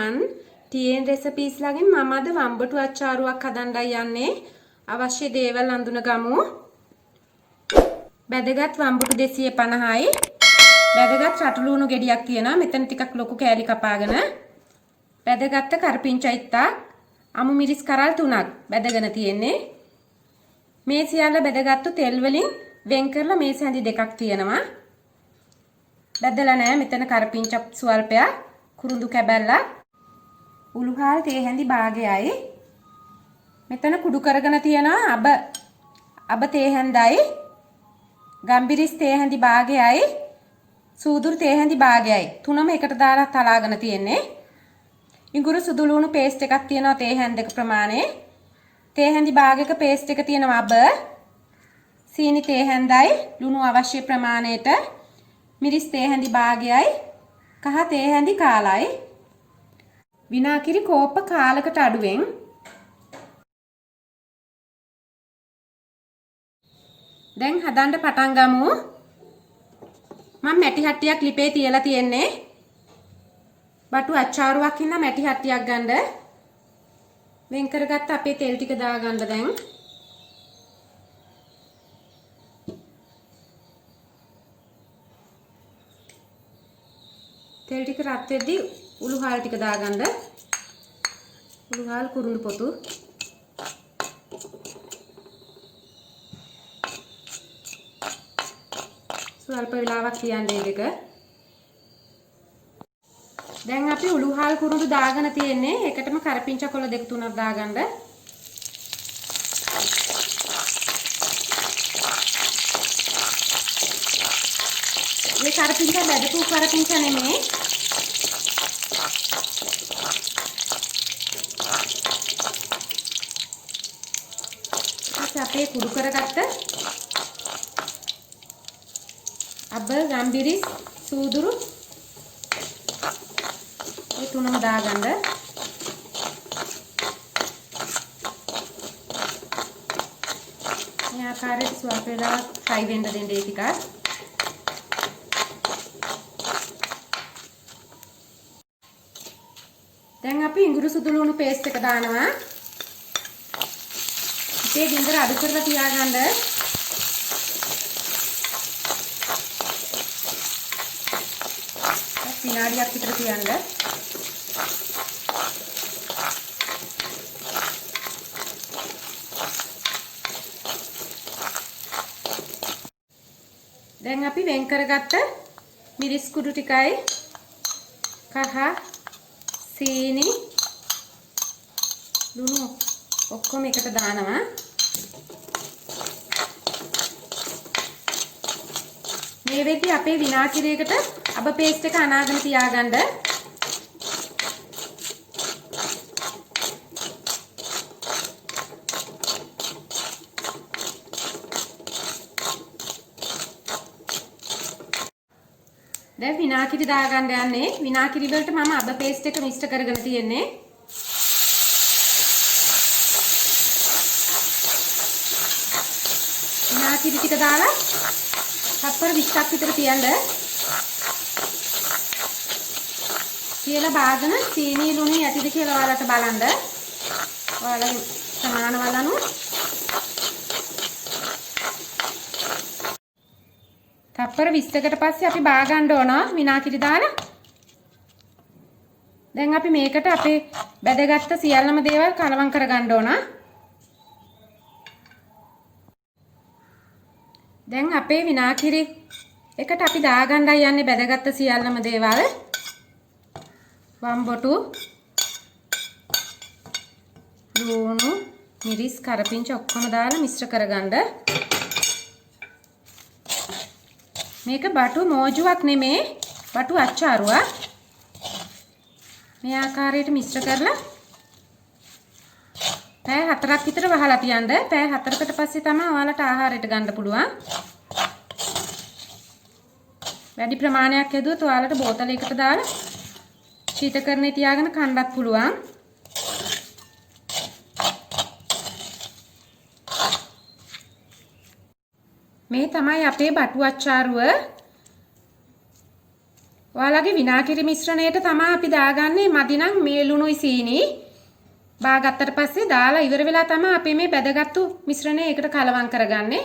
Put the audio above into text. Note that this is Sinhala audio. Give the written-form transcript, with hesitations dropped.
everyone. TN recipes ලගින් මම අද වම්බටු අච්චාරුවක් හදන්නයි යන්නේ. අවශ්‍ය දේවල් අඳුන ගමු. බැදගත් වම්බටු 250යි. බැදගත් රටලුණු ගෙඩියක් තියෙනවා. මෙතන ටිකක් ලොකු කෑලි කපාගෙන. බැදගත් කරපිංචා ඉත්තක්. අමු මිරිස් කරල් 3ක් බැදගෙන තියෙන්නේ. මේ සියල්ල බැදගත්තු තෙල් වලින් වෙන් කරලා මේ සැඳි දෙකක් තියෙනවා. බැදලා නැහැ. මෙතන කරපිංචා සුවල්පයක්, කුරුඳු කැබැල්ලක්, උළුහාල් තේ හැඳි භාගයයි. මෙතන කුඩු කරගෙන තියෙනවා අබ තේ හැඳයි, ගම්බිරිස් තේ හැඳි භාගයයි, සූදුරු තේ හැඳි භාගයයි. තුනම එකට දාලා තලාගෙන තියෙන්නේ. ඉඟුරු සුදු ලුණු පේස්ට් එකක් තියෙනවා තේ හැඳක ප්‍රමාණය. තේ හැඳි භාගයක පේස්ට් එක තියෙනවා අබ, සීනි තේ හැඳයි, ලුණු අවශ්‍ය ප්‍රමාණයට, මිරිස් තේ හැඳි භාගයයි, කහ තේ හැඳි කාලයි, විනාකිරි කෝප්ප කාලකට අඩුවෙන්. දැන් හදන්න පටන් ගමු. මම මැටි හට්ටියක් ලිපේ තියලා තියෙන්නේ. බටු අච්චාරුවක් ඉන්න මැටි හට්ටියක් ගන්න. වෙන් කරගත්ත අපේ තෙල් ටික දාගන්න දැන්. තෙල් ටික රත් වෙද්දී උළුහාල් ටික දාගන්න. උළුහාල් කුරුඳු පොතු. ස්වල්ප වෙලාවක් තියන්නේ දෙක. දැන් අපි උළුහාල් කුරුඳු දාගෙන තියෙන්නේ. ඒකටම කරපිංචා කොළ දෙක තුනක් දාගන්න. මේ කරපිංචා බැදපු කරපිංචා නෙමෙයි. අපේ කුඩු කරගත්ත අබ, ගම්බිරිස්, සූදුරු ඒ තුනම දාගන්න. මේ ආකාරයට ස්වල්ප වෙලාවක් ෆ්‍රයි වෙන්න දෙන්න ඒ ටිකක්. දැන් අපි ඉඟුරු සුදු ලුණු පේස්ට් එක දානවා. මේ ගින්දර අඩු කරලා තියාගන්න. විනාඩියක් විතර තියන්න. දැන් අපි වෙන් කරගත්ත මිරිස් කුඩු ටිකයි, කහ, සීනි, ලුණු ඔක්කොම එකට දානවා. මේ වෙද්දි අපේ විනාකිරියකට අබ පේස්ට් එක අනාගෙන තියාගන්න. දැන් විනාකිරි දාගන්න යන්නේ. විනාකිරි වලට මම අබ පේස්ට් එක මික්ස් කරගෙන තියෙන්නේ. විනාකිරි ටික දාලා තප්පර 20ක් විතර තියන්න. කියලා බාගෙන සීනි ලුණු යටිද කියලා ඔයාලට බලන්න. ඔයාලගේ සමාන වලනු. තප්පර 20කට පස්සේ අපි බා ගන්න ඕන විනාකිරි දාලා. දැන් අපි මේකට අපේ බැදගත්ත සියල්ලම දේවල් කලවම් කරගන්න ඕන. දැන් අපේ විනාකිරි එකට අපි දාගන්නයි යන්නේ බැදගත්ත සියල්ලම දේවල්. වම්බොටු, ලුණු, මිරිස්, කරපිංචා ඔක්කොම දාලා මිශ්‍ර කරගන්න. මේක බටු මෝජුවක් නෙමේ, බටු අච්චාරුවක්. මේ ආකාරයට මිශ්‍ර කරලා පැය 4ක් විතර වහලා තියන්න. පැය 4කට පස්සේ තමයි ඔයාලට ආහාරයට ගන්න පුළුවන්. වැඩි ප්‍රමාණයක් හැදුවොත් ඔයාලට බෝතලයකට දාලා ශීතකරණේ තියාගෙන කන්නත් පුළුවන්. මේ තමයි අපේ බටු අච්චාරුව. ඔයාලගේ විනාකිරි මිශ්‍රණයට තමයි අපි දාගන්නේ මදි නම් මේ ලුණුයි සීනි. බාගත්තට පස්සේ දාලා ඉවර වෙලා තමයි අපි මේ බැදගත්තු මිශ්‍රණය එකට කලවම් කරගන්නේ.